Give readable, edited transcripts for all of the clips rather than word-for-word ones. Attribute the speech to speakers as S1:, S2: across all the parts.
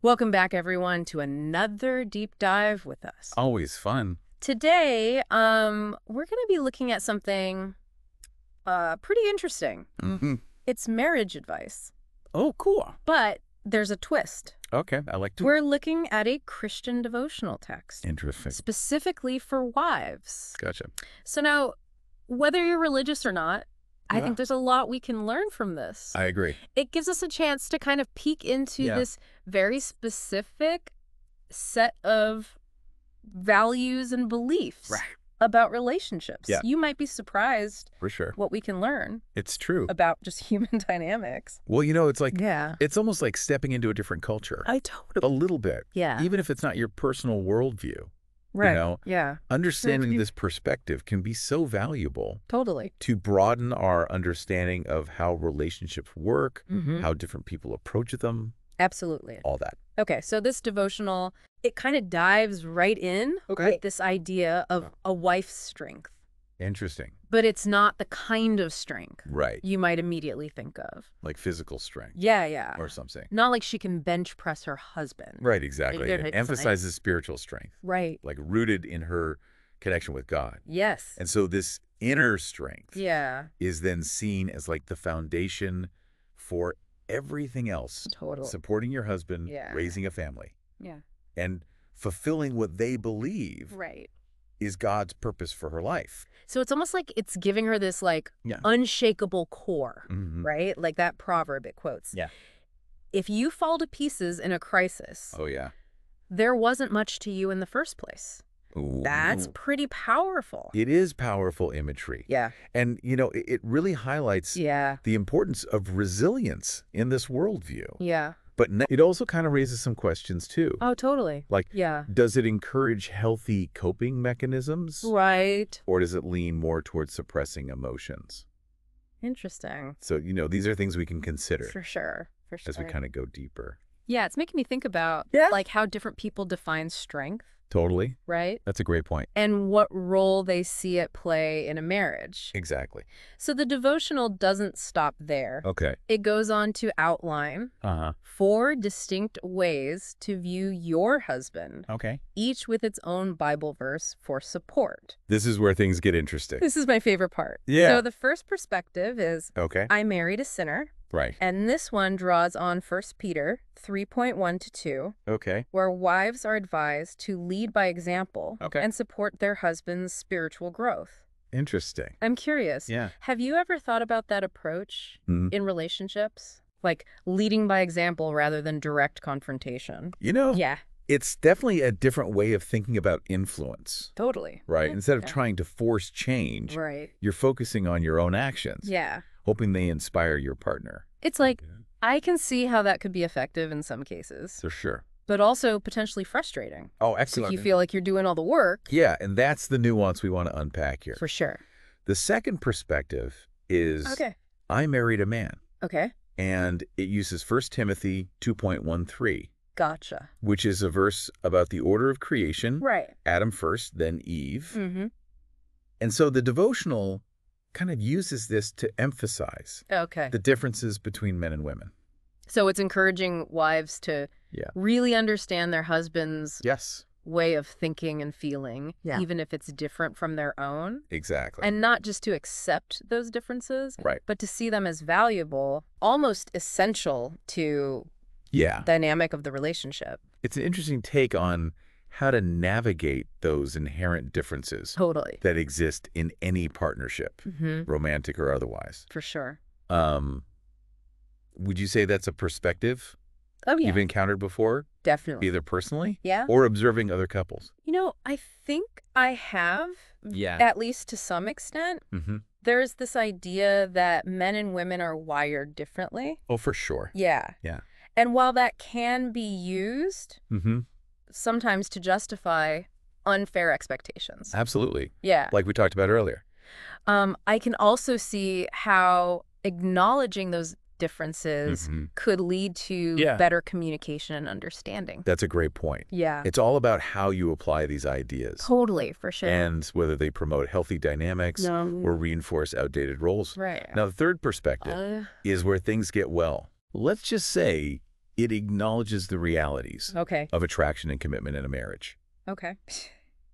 S1: Welcome back, everyone, to another deep dive with us.
S2: Always fun.
S1: Today, we're going to be looking at something pretty interesting.
S2: Mm-hmm.
S1: It's marriage advice.
S2: Oh, cool.
S1: But there's a twist.
S2: Okay, I like to.
S1: We're looking at a Christian devotional text,
S2: Interesting.
S1: specifically for wives.
S2: Gotcha.
S1: So now, whether you're religious or not, I
S2: Yeah.
S1: think there's a lot we can learn from this.
S2: I agree.
S1: It gives us a chance to kind of peek into
S2: Yeah.
S1: this very specific set of values and beliefs about relationships.
S2: Yeah.
S1: You might be surprised
S2: For sure.
S1: what we can learn
S2: It's true.
S1: about just human dynamics.
S2: Well, it's like,
S1: Yeah.
S2: it's almost like stepping into a different culture.
S1: I
S2: A
S1: totally.
S2: little bit.
S1: Yeah.
S2: Even if it's not your personal worldview.
S1: Right.
S2: know,
S1: Yeah.
S2: Understanding
S1: true.
S2: this perspective can be so valuable
S1: Totally.
S2: to broaden our understanding of how relationships work,
S1: Mm-hmm.
S2: how different people approach them,
S1: Absolutely.
S2: all that.
S1: Okay, so this devotional, it kind of dives right in with this idea of a wife's strength.
S2: Interesting.
S1: But it's not the kind of strength
S2: Right.
S1: you might immediately think of.
S2: Like physical strength
S1: Yeah, yeah.
S2: or something.
S1: Not like she can bench press her husband.
S2: Right, exactly.
S1: Yeah,
S2: It
S1: it's
S2: emphasizes spiritual strength,
S1: Right.
S2: like rooted in her connection with God.
S1: Yes.
S2: And so this inner strength
S1: Yeah,
S2: is then seen as like the foundation for everything else.
S1: totally.
S2: Supporting your husband,
S1: Yeah.
S2: raising a family,
S1: Yeah.
S2: and fulfilling what they believe
S1: Right.
S2: is God's purpose for her life.
S1: So it's almost like it's giving her this like
S2: Yeah.
S1: unshakable core,
S2: Mhm.
S1: right? Like that proverb it quotes.
S2: Yeah.
S1: If you fall to pieces in a crisis,
S2: Oh, yeah.
S1: there wasn't much to you in the first place. That's
S2: Ooh.
S1: pretty powerful.
S2: It is powerful imagery.
S1: Yeah.
S2: And, it really highlights
S1: Yeah.
S2: the importance of resilience in this worldview.
S1: Yeah.
S2: But it also kind of raises some questions, too.
S1: Oh, totally.
S2: Like,
S1: Yeah.
S2: does it encourage healthy coping mechanisms?
S1: Right.
S2: Or does it lean more towards suppressing emotions?
S1: Interesting.
S2: So, these are things we can consider
S1: For sure. For sure.
S2: as we kind of go deeper.
S1: Yeah, it's making me think about
S2: Yeah.
S1: like how different people define strength,
S2: Totally.
S1: right?
S2: That's a great point.
S1: And what role they see it play in a marriage.
S2: Exactly.
S1: So the devotional doesn't stop there.
S2: Okay.
S1: It goes on to outline
S2: Uh-huh.
S1: 4 distinct ways to view your husband,
S2: Okay.
S1: each with its own Bible verse for support.
S2: This is where things get interesting.
S1: This is my favorite part.
S2: Yeah.
S1: So the first perspective is,
S2: Okay.
S1: I married a sinner.
S2: Right.
S1: And this one draws on 1 Peter 3.1-2,
S2: Okay.
S1: where wives are advised to lead by example
S2: Okay.
S1: and support their husband's spiritual growth.
S2: Interesting.
S1: I'm curious,
S2: Yeah.
S1: have you ever thought about that approach
S2: Mhm.
S1: in relationships? Like leading by example rather than direct confrontation? Yeah,
S2: It's definitely a different way of thinking about influence,
S1: totally.
S2: right? Instead of
S1: Yeah.
S2: trying to force change,
S1: Right.
S2: you're focusing on your own actions,
S1: Yeah.
S2: hoping they inspire your partner.
S1: It's like, I can see how that could be effective in some cases,
S2: For sure.
S1: but also potentially frustrating.
S2: Oh,
S1: If
S2: excellent.
S1: you feel like you're doing all the work.
S2: Yeah, and that's the nuance we want to unpack here.
S1: For sure.
S2: The second perspective is
S1: Okay.
S2: I married a man,
S1: Okay.
S2: and it uses 1 Timothy 2.13,
S1: Gotcha.
S2: which is a verse about the order of creation,
S1: Right.
S2: Adam first, then Eve.
S1: Mm-hmm.
S2: And so the devotional kind of uses this to emphasize
S1: Okay.
S2: the differences between men and women.
S1: So it's encouraging wives to
S2: Yeah.
S1: really understand their husband's
S2: Yes,
S1: way of thinking and feeling,
S2: Yeah.
S1: even if it's different from their own.
S2: exactly.
S1: And not just to accept those differences,
S2: Right.
S1: but to see them as valuable, almost essential to
S2: Yeah.
S1: the dynamic of the relationship.
S2: It's an interesting take on how to navigate those inherent differences
S1: Totally.
S2: that exist in any partnership,
S1: Mm-hmm.
S2: romantic or otherwise.
S1: For sure.
S2: Would you say that's a perspective
S1: Oh, yeah.
S2: you've encountered before,
S1: Definitely.
S2: either personally
S1: Yeah.
S2: or observing other couples?
S1: I think I have,
S2: Yeah.
S1: at least to some extent.
S2: Mm-hmm.
S1: There's this idea that men and women are wired differently.
S2: Oh, for sure.
S1: Yeah.
S2: Yeah.
S1: And while that can be used
S2: Mm-hmm.
S1: sometimes to justify unfair expectations.
S2: Absolutely.
S1: Yeah.
S2: Like we talked about earlier.
S1: I can also see how acknowledging those differences
S2: Mhm.
S1: could lead to
S2: Yeah.
S1: better communication and understanding.
S2: That's a great point.
S1: Yeah.
S2: It's all about how you apply these ideas
S1: Totally, for sure.
S2: and whether they promote healthy dynamics or reinforce outdated roles.
S1: Right.
S2: Now, the third perspective is where things get, well, let's just say It acknowledges the realities
S1: Okay.
S2: of attraction and commitment in a marriage.
S1: Okay.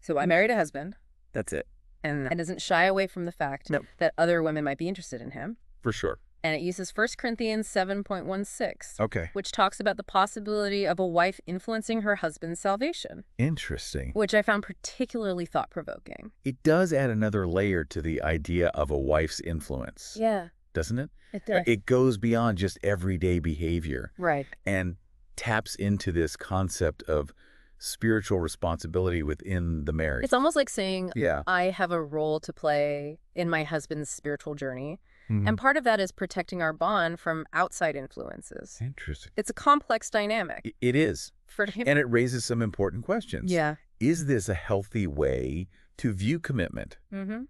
S1: So I married a husband,
S2: That's it.
S1: and it doesn't shy away from the fact that other women might be interested in him.
S2: For sure.
S1: And it uses 1 Corinthians 7.16,
S2: Okay.
S1: which talks about the possibility of a wife influencing her husband's salvation,
S2: Interesting.
S1: which I found particularly thought-provoking.
S2: It does add another layer to the idea of a wife's influence,
S1: Yeah,
S2: doesn't it?
S1: it does.
S2: It goes beyond just everyday behavior
S1: Right.
S2: and taps into this concept of spiritual responsibility within the marriage.
S1: It's almost like saying,
S2: Yeah.
S1: I have a role to play in my husband's spiritual journey.
S2: Mhm.
S1: And part of that is protecting our bond from outside influences.
S2: Interesting.
S1: It's a complex dynamic.
S2: It is.
S1: For him.
S2: And it raises some important questions.
S1: Yeah.
S2: Is this a healthy way to view commitment?
S1: Mm-hmm.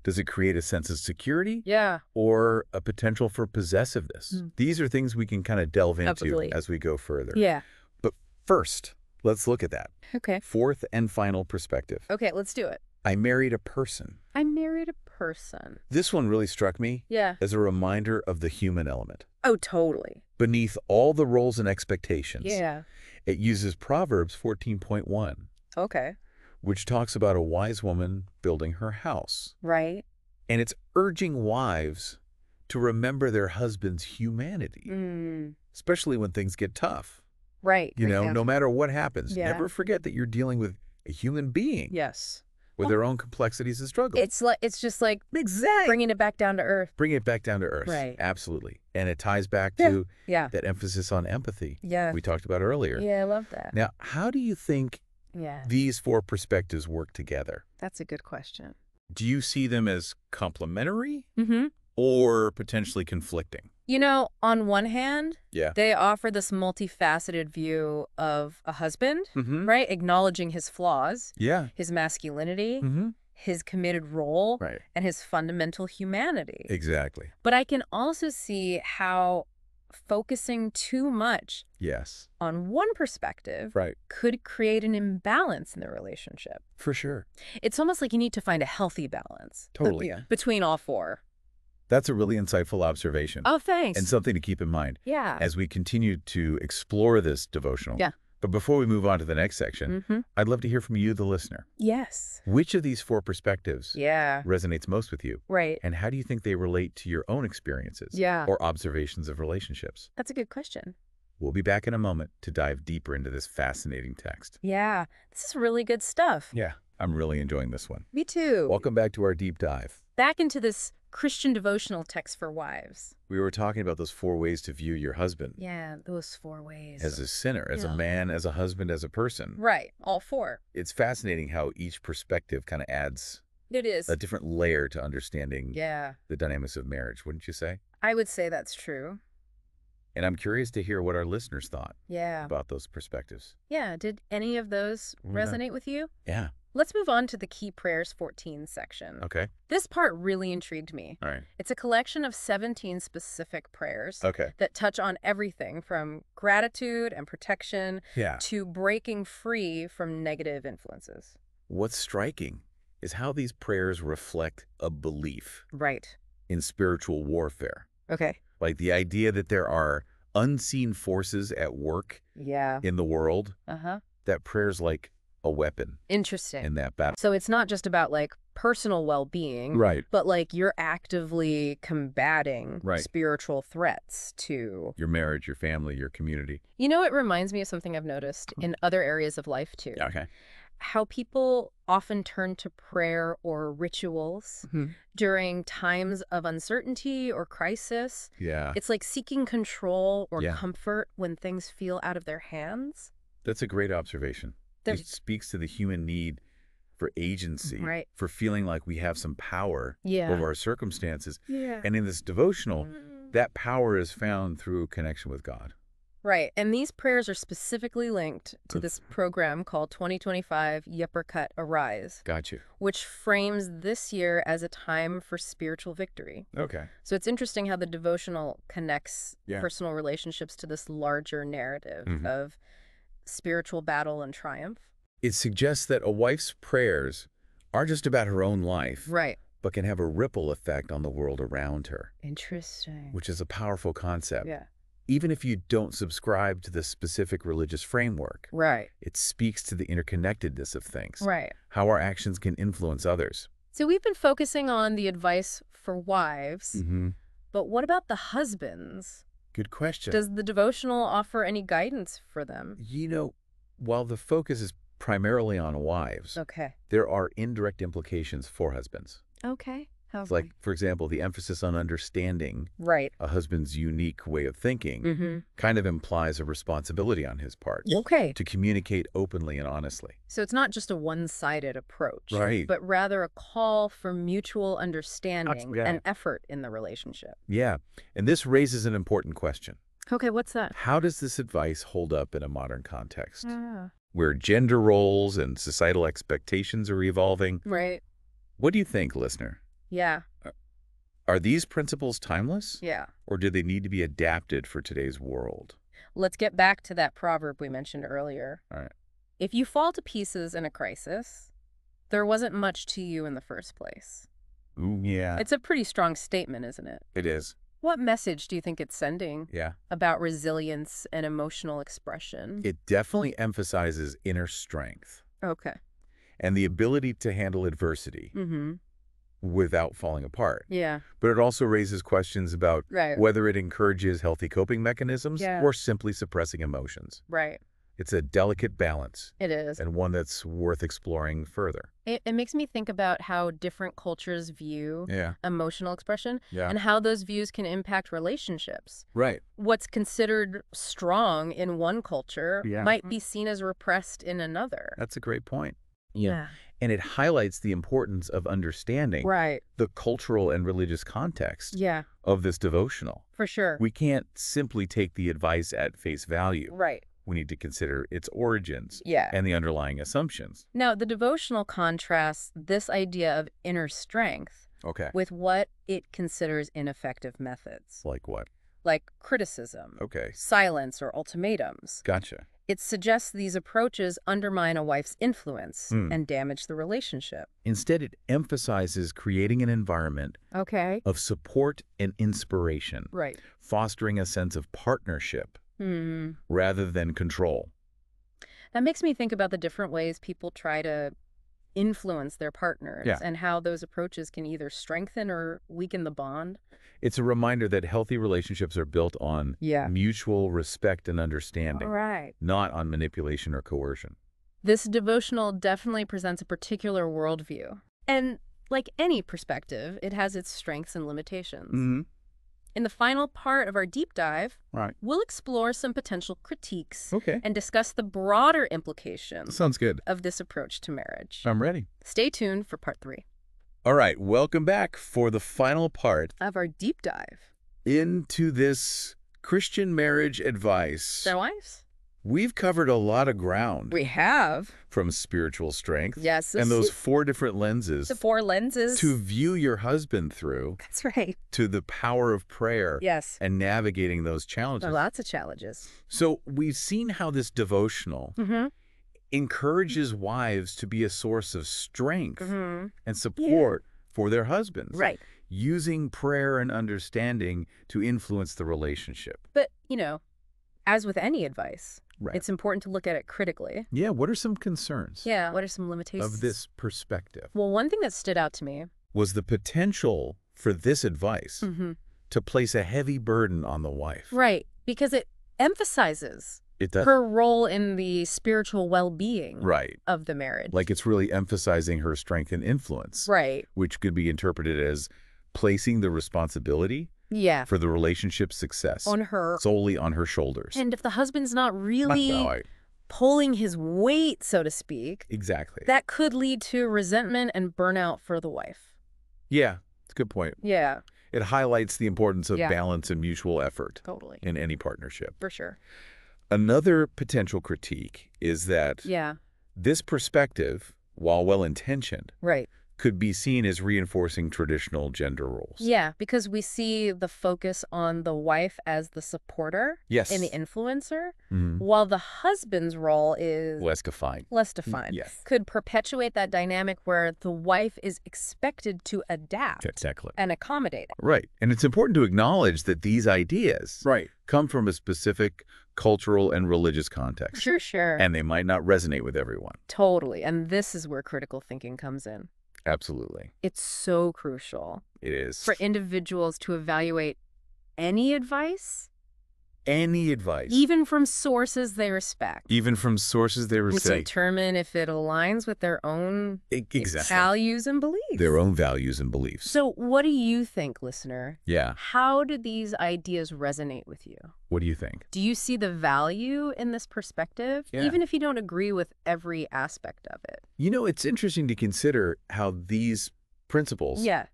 S2: Does it create a sense of security
S1: Yeah.
S2: or a potential for possessiveness?
S1: Mm.
S2: These are things we can kind of delve into
S1: Absolutely.
S2: as we go further.
S1: Yeah.
S2: But first, let's look at that.
S1: Okay.
S2: Fourth and final perspective.
S1: Okay, let's do it.
S2: I married a person.
S1: I married a person.
S2: This one really struck me
S1: Yeah.
S2: as a reminder of the human element.
S1: Oh, totally.
S2: Beneath all the roles and expectations,
S1: Yeah.
S2: it uses Proverbs 14.1,
S1: Okay.
S2: which talks about a wise woman building her house.
S1: Right.
S2: And it's urging wives to remember their husband's humanity,
S1: Mm.
S2: especially when things get tough.
S1: Right.
S2: You know,
S1: Yeah.
S2: no matter what happens,
S1: Yeah.
S2: never forget that you're dealing with a human being
S1: Yes.
S2: with their own complexities and struggles.
S1: It's just like
S2: exactly.
S1: bringing it back down to earth.
S2: Bring it back down to earth.
S1: Right.
S2: Absolutely. And it ties back
S1: Yeah.
S2: to
S1: Yeah.
S2: that emphasis on empathy
S1: Yeah.
S2: we talked about earlier.
S1: Yeah, I love that.
S2: Now, how do you think
S1: Yeah.
S2: these four perspectives work together?
S1: That's a good question.
S2: Do you see them as complementary
S1: Mm-hmm.
S2: or potentially conflicting?
S1: You know, on one hand,
S2: Yeah.
S1: they offer this multifaceted view of a husband,
S2: Mm-hmm.
S1: right? Acknowledging his flaws,
S2: Yeah.
S1: his masculinity,
S2: Mm-hmm.
S1: his committed role,
S2: Right.
S1: and his fundamental humanity.
S2: Exactly.
S1: But I can also see how focusing too much
S2: Yes.
S1: on one perspective
S2: Right.
S1: could create an imbalance in the relationship.
S2: For sure.
S1: It's almost like you need to find a healthy balance
S2: Totally.
S1: between all four.
S2: That's a really insightful observation.
S1: Oh, thanks.
S2: And something to keep in mind
S1: Yeah.
S2: as we continue to explore this devotional.
S1: Yeah.
S2: But before we move on to the next section,
S1: Mm-hmm.
S2: I'd love to hear from you, the listener.
S1: Yes.
S2: Which of these four perspectives
S1: Yeah.
S2: resonates most with you?
S1: Right.
S2: And how do you think they relate to your own experiences
S1: Yeah.
S2: or observations of relationships?
S1: That's a good question.
S2: We'll be back in a moment to dive deeper into this fascinating text.
S1: Yeah. This is really good stuff.
S2: Yeah, I'm really enjoying this one.
S1: Me too.
S2: Welcome back to our deep dive.
S1: Back into this Christian devotional text for wives.
S2: We were talking about those four ways to view your husband
S1: Yeah, those four ways.
S2: as a sinner, as a
S1: Yeah.
S2: man, as a husband, as a person.
S1: Right. All four.
S2: It's fascinating how each perspective kind of adds
S1: It is.
S2: a different layer to understanding
S1: Yeah.
S2: the dynamics of marriage, wouldn't you say?
S1: I would say that's true.
S2: And I'm curious to hear what our listeners thought
S1: Yeah.
S2: about those perspectives.
S1: Yeah. Did any of those
S2: Yeah.
S1: resonate with you?
S2: Yeah.
S1: Let's move on to the Key Prayers 14 section.
S2: Okay.
S1: This part really intrigued me.
S2: All right.
S1: It's a collection of 17 specific prayers
S2: Okay.
S1: that touch on everything from gratitude and protection
S2: Yeah.
S1: to breaking free from negative influences.
S2: What's striking is how these prayers reflect a belief
S1: Right.
S2: in spiritual warfare.
S1: Okay.
S2: Like the idea that there are unseen forces at work
S1: Yeah.
S2: in the world,
S1: Uh-huh.
S2: that prayer's like a weapon
S1: Interesting.
S2: in that battle.
S1: So it's not just about like personal well-being,
S2: Right.
S1: but like you're actively combating
S2: Right.
S1: spiritual threats to...
S2: Your marriage, your family, your community.
S1: You know, it reminds me of something I've noticed in other areas of life too.
S2: Okay.
S1: How people often turn to prayer or rituals during times of uncertainty or crisis.
S2: Yeah.
S1: It's like seeking control or
S2: Yeah.
S1: comfort when things feel out of their hands.
S2: That's a great observation.
S1: There's-
S2: It speaks to the human need for agency,
S1: Right.
S2: for feeling like we have some power
S1: Yeah.
S2: over our circumstances.
S1: Yeah.
S2: And in this devotional, that power is found through connection with God.
S1: Right. And these prayers are specifically linked to this program called 2025 Yuppercut Arise,
S2: Got you.
S1: which frames this year as a time for spiritual victory.
S2: Okay.
S1: So it's interesting how the devotional connects
S2: Yeah.
S1: personal relationships to this larger narrative
S2: Mhm.
S1: of spiritual battle and triumph.
S2: It suggests that a wife's prayers aren't just about her own life,
S1: Right.
S2: but can have a ripple effect on the world around her,
S1: Interesting.
S2: which is a powerful concept.
S1: Yeah.
S2: Even if you don't subscribe to the specific religious framework,
S1: Right.
S2: it speaks to the interconnectedness of things,
S1: Right.
S2: how our actions can influence others.
S1: So we've been focusing on the advice for wives,
S2: Mm-hmm.
S1: but what about the husbands?
S2: Good question.
S1: Does the devotional offer any guidance for them?
S2: While the focus is primarily on wives,
S1: Okay.
S2: there are indirect implications for husbands.
S1: Okay.
S2: It's like, for example, the emphasis on understanding
S1: Right.
S2: a husband's unique way of thinking kind of implies a responsibility on his part
S1: Okay.
S2: to communicate openly and honestly.
S1: So it's not just a one-sided approach,
S2: Right.
S1: but rather a call for mutual understanding
S2: Yeah.
S1: and effort in the relationship.
S2: Yeah, and this raises an important question.
S1: Okay, what's that?
S2: How does this advice hold up in a modern context, where gender roles and societal expectations are evolving?
S1: Right.
S2: What do you think, listener?
S1: Yeah.
S2: Are these principles timeless?
S1: Yeah.
S2: Or do they need to be adapted for today's world?
S1: Let's get back to that proverb we mentioned earlier.
S2: All right.
S1: If you fall to pieces in a crisis, there wasn't much to you in the first place.
S2: Ooh, yeah,
S1: It's a pretty strong statement, isn't it?
S2: it is.
S1: What message do you think it's sending
S2: Yeah.
S1: about resilience and emotional expression?
S2: It definitely emphasizes inner strength
S1: Okay.
S2: and the ability to handle adversity without falling apart.
S1: Yeah.
S2: But it also raises questions about
S1: Right.
S2: whether it encourages healthy coping mechanisms
S1: Yeah.
S2: or simply suppressing emotions.
S1: Right.
S2: It's a delicate balance
S1: It is.
S2: and one that's worth exploring further.
S1: It makes me think about how different cultures view
S2: Yeah.
S1: emotional expression
S2: Yeah.
S1: and how those views can impact relationships.
S2: Right.
S1: What's considered strong in one culture
S2: Yeah.
S1: might be seen as repressed in another.
S2: That's a great point. And it highlights the importance of understanding
S1: Right.
S2: the cultural and religious context
S1: Yeah,
S2: of this devotional.
S1: for sure.
S2: We can't simply take the advice at face value.
S1: Right.
S2: We need to consider its origins
S1: Yeah.
S2: and the underlying assumptions.
S1: Now, the devotional contrasts this idea of inner strength
S2: Okay.
S1: with what it considers ineffective methods,
S2: Like what?
S1: like criticism,
S2: Okay.
S1: silence, or ultimatums.
S2: Gotcha.
S1: It suggests these approaches undermine a wife's influence and damage the relationship.
S2: Instead, it emphasizes creating an environment
S1: Okay.
S2: of support and inspiration,
S1: Right.
S2: fostering a sense of partnership rather than control.
S1: That makes me think about the different ways people try to influence their partners
S2: Yeah.
S1: and how those approaches can either strengthen or weaken the bond.
S2: It's a reminder that healthy relationships are built on
S1: Yeah.
S2: mutual respect and understanding,
S1: Right.
S2: not on manipulation or coercion.
S1: This devotional definitely presents a particular worldview. And like any perspective, it has its strengths and limitations. In the final part of our deep dive,
S2: Right.
S1: we'll explore some potential critiques
S2: Okay.
S1: and discuss the broader implications
S2: Sounds good.
S1: of this approach to marriage.
S2: I'm ready.
S1: Stay tuned for part 3
S2: All right. Welcome back for the final part
S1: of our deep dive.
S2: into this Christian marriage advice.
S1: So, wives?
S2: We've covered a lot of ground
S1: We have.
S2: from spiritual strength
S1: Yes.
S2: and those 4 different lenses
S1: the 4 lenses.
S2: to view your husband through,
S1: That's right.
S2: to the power of prayer
S1: Yes.
S2: and navigating those challenges.
S1: Lots of challenges.
S2: So we've seen how this devotional
S1: Mm-hmm.
S2: encourages wives to be a source of strength
S1: Mm-hmm.
S2: and support for their husbands,
S1: Right.
S2: using prayer and understanding to influence the relationship.
S1: But, as with any advice,
S2: Right.
S1: it's important to look at it critically.
S2: Yeah, what are some concerns
S1: Yeah. What are some limitations?
S2: of this perspective?
S1: Well, one thing that stood out to me.
S2: Was the potential for this advice
S1: Mm-hmm.
S2: to place a heavy burden on the wife.
S1: Right. Because it emphasizes
S2: It does.
S1: her role in the spiritual well-being
S2: Right.
S1: of the marriage.
S2: Like it's really emphasizing her strength and influence,
S1: Right.
S2: which could be interpreted as placing the responsibility
S1: Yeah.
S2: for the relationship's success
S1: On her.
S2: solely on her shoulders.
S1: And if the husband's not really
S2: Right.
S1: pulling his weight, so to speak,
S2: Exactly.
S1: that could lead to resentment and burnout for the wife.
S2: Yeah, it's a good point.
S1: Yeah.
S2: It highlights the importance of
S1: Yeah.
S2: balance and mutual effort
S1: Totally.
S2: in any partnership.
S1: For sure.
S2: Another potential critique is that
S1: Yeah.
S2: this perspective, while well-intentioned,
S1: Right.
S2: could be seen as reinforcing traditional gender roles.
S1: Yeah, because we see the focus on the wife as the supporter
S2: Yes.
S1: and the influencer,
S2: Mm-hmm.
S1: while the husband's role is
S2: Less defined.
S1: less defined.
S2: Yes.
S1: Could perpetuate that dynamic where the wife is expected to adapt
S2: Exactly.
S1: and accommodate.
S2: Right. And it's important to acknowledge that these ideas come from a specific cultural and religious context.
S1: Sure.
S2: And they might not resonate with everyone.
S1: Totally. And this is where critical thinking comes in.
S2: Absolutely.
S1: It's so crucial
S2: It is.
S1: for individuals to evaluate any advice,
S2: Any advice.
S1: even from sources they respect.
S2: Even from sources they
S1: To
S2: respect.
S1: determine if it aligns with their own
S2: Exactly.
S1: values and beliefs.
S2: Their own values and beliefs.
S1: So what do you think, listener?
S2: Yeah.
S1: How do these ideas resonate with you?
S2: What do you think?
S1: Do you see the value in this perspective,
S2: Yeah.
S1: even if you don't agree with every aspect of it?
S2: You know, it's interesting to consider how these principles,
S1: Yeah,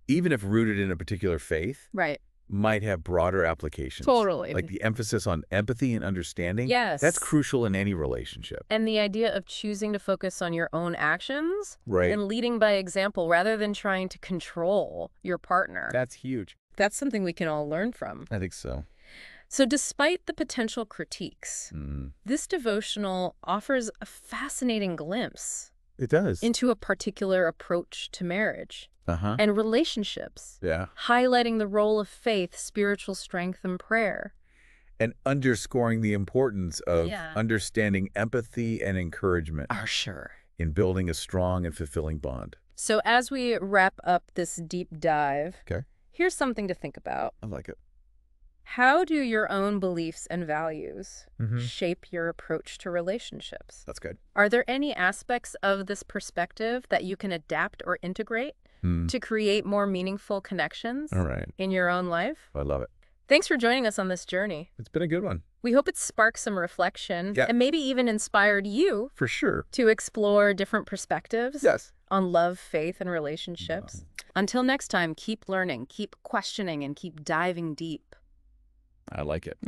S2: even if rooted in a particular faith,
S1: right.
S2: might have broader applications.
S1: Totally.
S2: Like the emphasis on empathy and understanding.
S1: Yes.
S2: That's crucial in any relationship.
S1: And the idea of choosing to focus on your own actions
S2: Right.
S1: and leading by example rather than trying to control your partner.
S2: That's huge.
S1: That's something we can all learn from.
S2: I think so.
S1: So despite the potential critiques,
S2: Mm.
S1: this devotional offers a fascinating glimpse
S2: It does.
S1: into a particular approach to marriage
S2: Uh-huh.
S1: and relationships,
S2: Yeah.
S1: highlighting the role of faith, spiritual strength, and prayer.
S2: And underscoring the importance of
S1: Yeah.
S2: understanding empathy and encouragement
S1: Sure.
S2: in building a strong and fulfilling bond.
S1: So as we wrap up this deep dive,
S2: Okay.
S1: here's something to think about.
S2: I like it.
S1: How do your own beliefs and values
S2: Mm-hmm.
S1: shape your approach to relationships?
S2: That's good.
S1: Are there any aspects of this perspective that you can adapt or integrate
S2: Mm.
S1: to create more meaningful connections
S2: All right.
S1: in your own life?
S2: I love it.
S1: Thanks for joining us on this journey.
S2: It's been a good one.
S1: We hope it sparked some reflection
S2: Yeah.
S1: and maybe even inspired you
S2: For sure.
S1: to explore different perspectives
S2: Yes.
S1: on love, faith, and relationships. Until next time, keep learning, keep questioning, and keep diving deep.
S2: I like it.